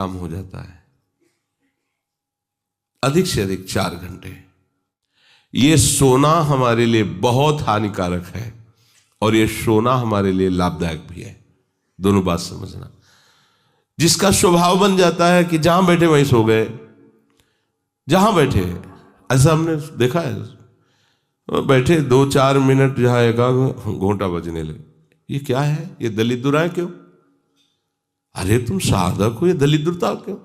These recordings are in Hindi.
कम हो जाता है। अधिक से अधिक 4 घंटे। ये सोना हमारे लिए बहुत हानिकारक है और ये सोना हमारे लिए लाभदायक भी है। दोनों बात समझना। जिसका स्वभाव बन जाता है कि जहां बैठे वहीं सो गए, जहां बैठे, ऐसा हमने देखा है। बैठे 2-4 मिनट जहां एक घोंटा बजने लगे, ये क्या है? ये दलिद्र क्यों? अरे तुम साधक हो, ये दलिद्रता क्यों?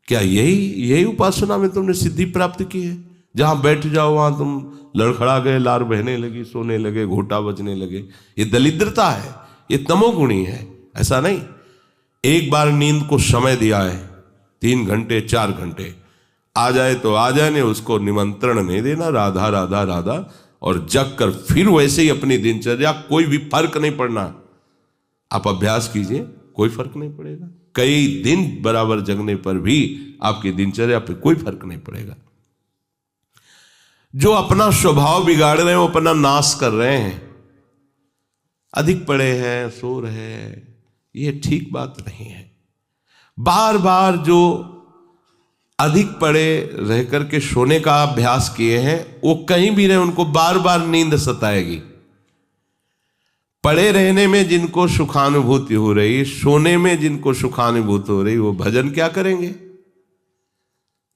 क्या यही उपासना में तुमने सिद्धि प्राप्त की है? जहां बैठ जाओ वहां तुम लड़खड़ा गए, लार बहने लगी, सोने लगे, घोटा बजने लगे। ये दलिद्रता है, ये तमोगुणी है। ऐसा नहीं। एक बार नींद को समय दिया है, 3 घंटे 4 घंटे, आ जाए तो आ जाए, नहीं उसको निमंत्रण नहीं देना, राधा राधा राधा, और जग कर फिर वैसे ही अपनी दिनचर्या। कोई भी फर्क नहीं पड़ना। आप अभ्यास कीजिए, कोई फर्क नहीं पड़ेगा। कई दिन बराबर जगने पर भी आपकी दिनचर्या पे कोई फर्क नहीं पड़ेगा। जो अपना स्वभाव बिगाड़ रहे हैं, वो अपना नाश कर रहे हैं। अधिक पड़े हैं, सो रहे हैं, ये ठीक बात नहीं है। बार बार जो अधिक पड़े रह करके सोने का अभ्यास किए हैं, वो कहीं भी रहे, उनको बार बार नींद सताएगी। पड़े रहने में जिनको सुखानुभूति हो रही, सोने में जिनको सुखानुभूति हो रही, वो भजन क्या करेंगे?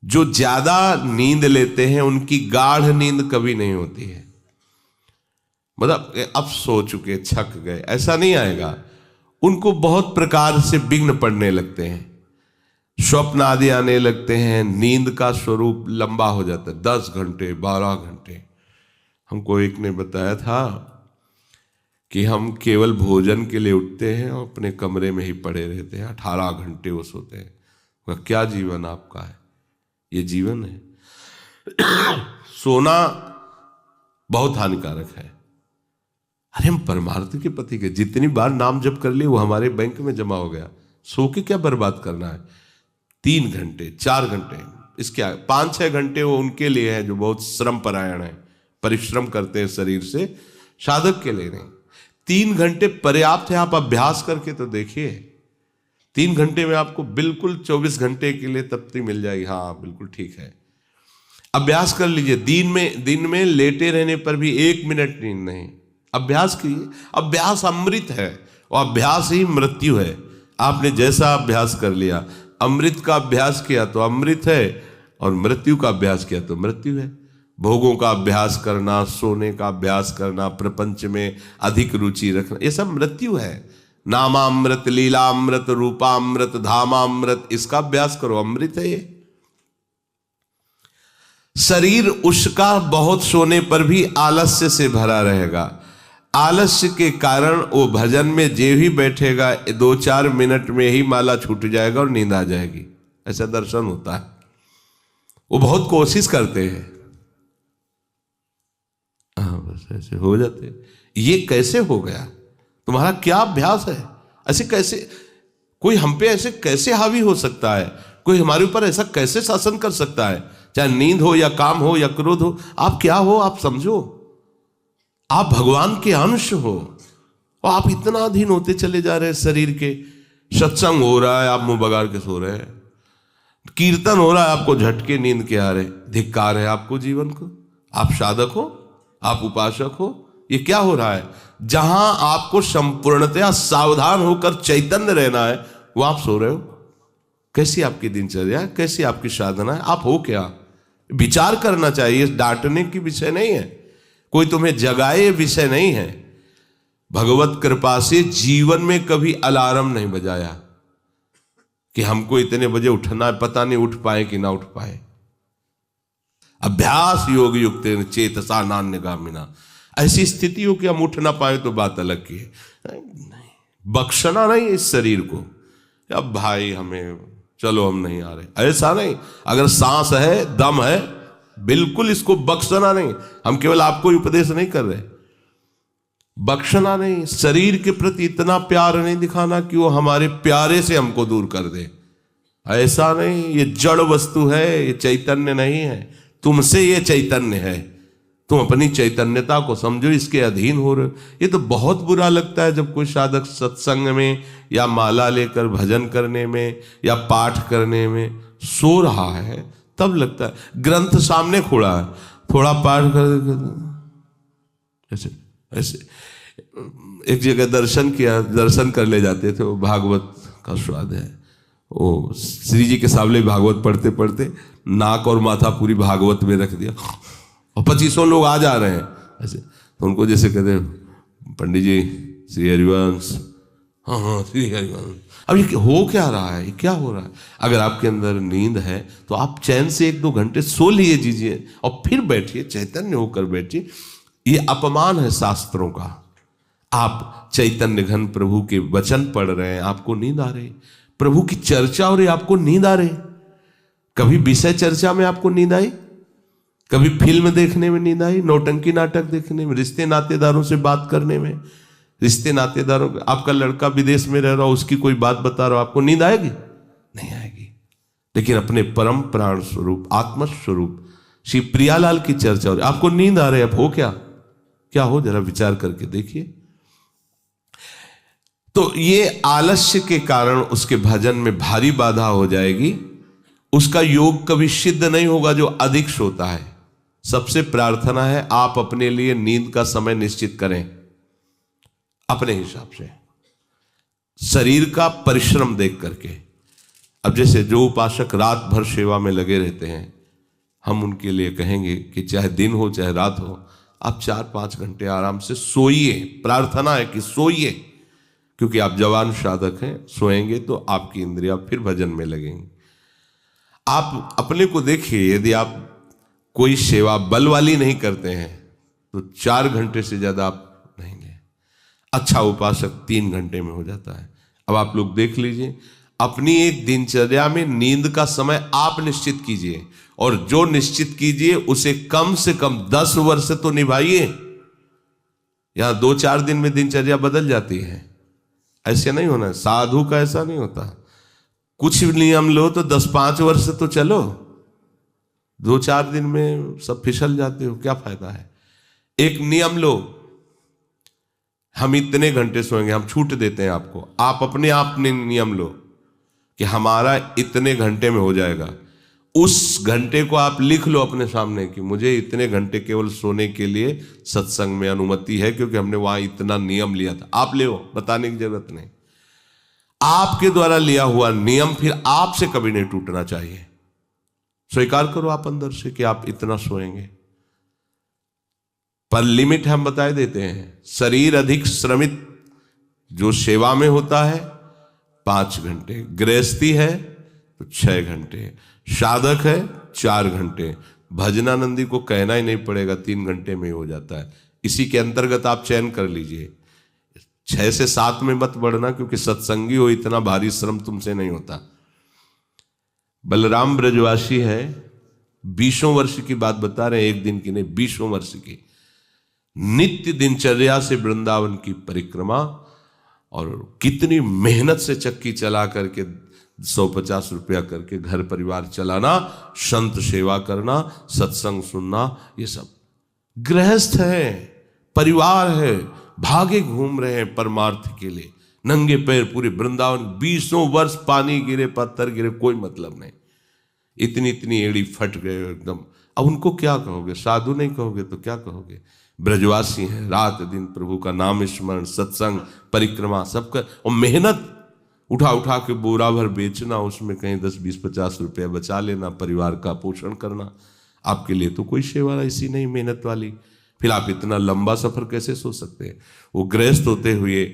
जो ज्यादा नींद लेते हैं उनकी गाढ़ नींद कभी नहीं होती है। मतलब अब सो चुके, थक गए, ऐसा नहीं आएगा। उनको बहुत प्रकार से विघ्न पड़ने लगते हैं, स्वप्न आदि आने लगते हैं, नींद का स्वरूप लंबा हो जाता है, 10 घंटे 12 घंटे। हमको एक ने बताया था कि हम केवल भोजन के लिए उठते हैं और अपने कमरे में ही पड़े रहते हैं, 18 घंटे वो सोते हैं। वह क्या जीवन आपका है? ये जीवन है? सोना बहुत हानिकारक है। अरे हम परमार्थ के पति के जितनी बार नाम जप कर लिए वो हमारे बैंक में जमा हो गया। सो के क्या बर्बाद करना है? 3 घंटे 4 घंटे, इसके 5-6 घंटे वो उनके लिए है जो बहुत श्रम परायण है, परिश्रम करते हैं शरीर से, साधक के लिए नहीं। 3 घंटे पर्याप्त है। आप अभ्यास करके तो देखिए, 3 घंटे में आपको बिल्कुल 24 घंटे के लिए तृप्ति मिल जाएगी। हाँ बिल्कुल ठीक है, अभ्यास कर लीजिए। दिन में लेटे रहने पर भी 1 मिनट नींद नहीं। अभ्यास कीजिए। अभ्यास अमृत है और अभ्यास ही मृत्यु है। आपने जैसा अभ्यास कर लिया, अमृत का अभ्यास किया तो अमृत है, और मृत्यु का अभ्यास किया तो मृत्यु है। भोगों का अभ्यास करना, सोने का अभ्यास करना, प्रपंच में अधिक रुचि रखना, ये सब मृत्यु है। नामामृत, लीलामृत, रूपामृत, धामामृत, इसका अभ्यास करो, अमृत है ये। शरीर उसका बहुत सोने पर भी आलस्य से भरा रहेगा। आलस्य के कारण वो भजन में जे ही बैठेगा 2-4 मिनट में ही माला छूट जाएगा और नींद आ जाएगी। ऐसा दर्शन होता है। वो बहुत कोशिश करते हैं, बस ऐसे हो जाते। ये कैसे हो गया? तुम्हारा क्या अभ्यास है? ऐसे कैसे कोई हम पे ऐसे कैसे हावी हो सकता है? कोई हमारे ऊपर ऐसा कैसे शासन कर सकता है? चाहे नींद हो या काम हो या क्रोध हो, आप क्या हो? आप समझो, आप भगवान के अंश हो और आप इतना अधीन होते चले जा रहे हैं शरीर के। सत्संग हो रहा है, आप मुंह बगाड़ के सो रहे हैं। कीर्तन हो रहा है, आपको झटके नींद के आ रहे। धिक्कार है आपको जीवन को। आप साधक हो, आप उपासक हो, ये क्या हो रहा है? जहां आपको संपूर्णतया सावधान होकर चैतन्य रहना है, वो आप सो रहे हो। कैसी आपकी दिनचर्या, कैसी आपकी साधना है? आप हो क्या? विचार करना चाहिए। डांटने की विषय नहीं है, कोई तुम्हें जगाए विषय नहीं है। भगवत कृपा से जीवन में कभी अलार्म नहीं बजाया कि हमको इतने बजे उठना है, पता नहीं उठ पाए कि ना उठ पाए। अभ्यास योग युक्त चेतसा नान्यगामिना। ऐसी स्थिति हो कि हम उठ ना पाए तो बात अलग की है। नहीं, बख्शना नहीं इस शरीर को, अब भाई हमें चलो हम नहीं आ रहे, ऐसा नहीं। अगर सांस है, दम है, बिल्कुल इसको बख्शना नहीं। हम केवल आपको उपदेश नहीं कर रहे, बख्शना नहीं। शरीर के प्रति इतना प्यार नहीं दिखाना कि वो हमारे प्यारे से हमको दूर कर दे, ऐसा नहीं। ये जड़ वस्तु है, ये चैतन्य नहीं है। तुमसे ये चैतन्य है, तुम अपनी चैतन्यता को समझो, इसके अधीन हो रहे हो। ये तो बहुत बुरा लगता है जब कोई साधक सत्संग में या माला लेकर भजन करने में या पाठ करने में सो रहा है, तब लगता है। ग्रंथ सामने खोला है, थोड़ा पाठ कर ऐसे ऐसे। एक जगह दर्शन किया, दर्शन कर ले जाते थे, वो भागवत का स्वाद है। वो श्री जी के सामने भागवत पढ़ते पढ़ते नाक और माथा पूरी भागवत में रख दिया, और 2500 लोग आ जा रहे हैं ऐसे। तो उनको जैसे कहते पंडित जी श्री हरिवंश, हाँ हाँ श्री हरिवंश। अब ये हो क्या रहा है, ये क्या हो रहा है? अगर आपके अंदर नींद है तो आप चैन से 1-2 घंटे सो लिए दीजिए और फिर बैठिए, चैतन्य होकर बैठिए। ये अपमान है शास्त्रों का। आप चैतन्य घन प्रभु के वचन पढ़ रहे हैं, आपको नींद आ रही, प्रभु की चर्चा हो रही, आपको नींद आ रही। कभी विषय चर्चा में आपको नींद आई? कभी फिल्म देखने में नींद आई? नौटंकी नाटक देखने में? रिश्ते नातेदारों से बात करने में? रिश्ते नातेदारों, आपका लड़का विदेश में रह रहा हो, उसकी कोई बात बता रहा हो, आपको नींद आएगी? नहीं आएगी। लेकिन अपने परम प्राण स्वरूप आत्म स्वरूप श्री प्रियालाल की चर्चा हो रही, आपको नींद आ रही है। अब हो क्या हो, जरा विचार करके देखिए। तो ये आलस्य के कारण उसके भजन में भारी बाधा हो जाएगी। उसका योग कभी सिद्ध नहीं होगा जो अधिक सोता है। सबसे प्रार्थना है आप अपने लिए नींद का समय निश्चित करें अपने हिसाब से, शरीर का परिश्रम देख करके। अब जैसे जो उपासक रात भर सेवा में लगे रहते हैं, हम उनके लिए कहेंगे कि चाहे दिन हो चाहे रात हो, आप 4-5 घंटे आराम से सोइए। प्रार्थना है कि सोइए, क्योंकि आप जवान साधक हैं, सोएंगे तो आपकी इंद्रियां फिर भजन में लगेंगी। आप अपने को देखिए, यदि आप कोई सेवा बल वाली नहीं करते हैं तो 4 घंटे से ज्यादा आप नहीं ले। अच्छा उपासक 3 घंटे में हो जाता है। अब आप लोग देख लीजिए, अपनी एक दिनचर्या में नींद का समय आप निश्चित कीजिए, और जो निश्चित कीजिए उसे कम से कम 10 वर्ष तो निभाइए। यहां 2-4 दिन में दिनचर्या बदल जाती है, ऐसे नहीं होना। साधु का ऐसा नहीं होता। कुछ नियम लो तो 10-5 वर्ष तो चलो, 2-4 दिन में सब फिसल जाते हो, क्या फायदा है? एक नियम लो, हम इतने घंटे सोएंगे, हम छूट देते हैं आपको। आप अपने आप ने नियम लो कि हमारा इतने घंटे में हो जाएगा। उस घंटे को आप लिख लो अपने सामने कि मुझे इतने घंटे केवल सोने के लिए सत्संग में अनुमति है, क्योंकि हमने वहां इतना नियम लिया था। आप ले, बताने की जरूरत नहीं। आपके द्वारा लिया हुआ नियम फिर आपसे कभी नहीं टूटना चाहिए। स्वीकार करो आप अंदर से कि आप इतना सोएंगे, पर लिमिट हम बताए देते हैं। शरीर अधिक श्रमित जो सेवा में होता है 5 घंटे, गृहस्थी है तो 6 घंटे, साधक है 4 घंटे। भजनानंदी को कहना ही नहीं पड़ेगा, 3 घंटे में हो जाता है। इसी के अंतर्गत आप चयन कर लीजिए। 6 से 7 में मत बढ़ना, क्योंकि सत्संगी हो, इतना भारी श्रम तुमसे नहीं होता। बलराम ब्रजवासी है, 20 वर्ष की बात बता रहे हैं, एक दिन की नहीं, 20 वर्ष की नित्य दिनचर्या से वृंदावन की परिक्रमा, और कितनी मेहनत से चक्की चला करके 150 रुपया करके घर परिवार चलाना, संत सेवा करना, सत्संग सुनना, ये सब गृहस्थ है, परिवार है, भागे घूम रहे हैं परमार्थ के लिए, नंगे पैर पूरे वृंदावन। 20 वर्ष पानी गिरे पत्थर गिरे, कोई मतलब नहीं। इतनी इतनी एड़ी फट गए एकदम। अब उनको क्या कहोगे? साधु नहीं कहोगे तो क्या कहोगे? ब्रजवासी हैं, रात दिन प्रभु का नाम स्मरण, सत्संग, परिक्रमा सबका, और मेहनत उठा उठा के बोरा भर बेचना, उसमें कहीं 10, 20, 50 रुपया बचा लेना, परिवार का पोषण करना। आपके लिए तो कोई सेवा ऐसी नहीं मेहनत वाली, फिर आप इतना लंबा सफर कैसे सोच सकते हैं? वो गृहस्थ होते हुए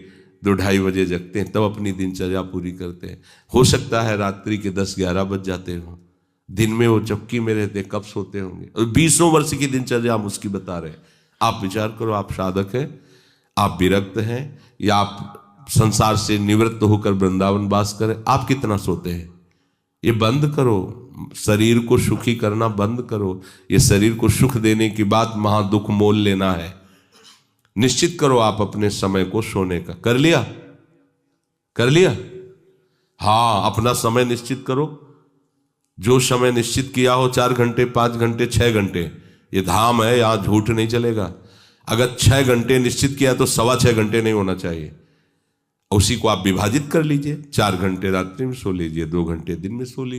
2-2:30 बजे जगते हैं, तब अपनी दिनचर्या पूरी करते हैं। हो सकता है रात्रि के 10-11 बज जाते हो, दिन में वो चक्की में रहते, कब सोते होंगे? और 20 वर्ष की दिनचर्या हम उसकी बता रहे हैं। आप विचार करो, आप साधक हैं, आप विरक्त हैं, या आप संसार से निवृत्त होकर वृंदावन वास करें, आप कितना सोते हैं? ये बंद करो, शरीर को सुखी करना बंद करो। ये शरीर को सुख देने की बात महादुख मोल लेना है। निश्चित करो आप अपने समय को सोने का। कर लिया? हाँ, अपना समय निश्चित करो। जो समय निश्चित किया हो, 4 घंटे, 5 घंटे, 6 घंटे, ये धाम है, यहां झूठ नहीं चलेगा। अगर 6 घंटे निश्चित किया तो 6.25 घंटे नहीं होना चाहिए। उसी को आप विभाजित कर लीजिए, 4 घंटे रात्रि में सो लीजिए, 2 घंटे दिन में सो लीजिए।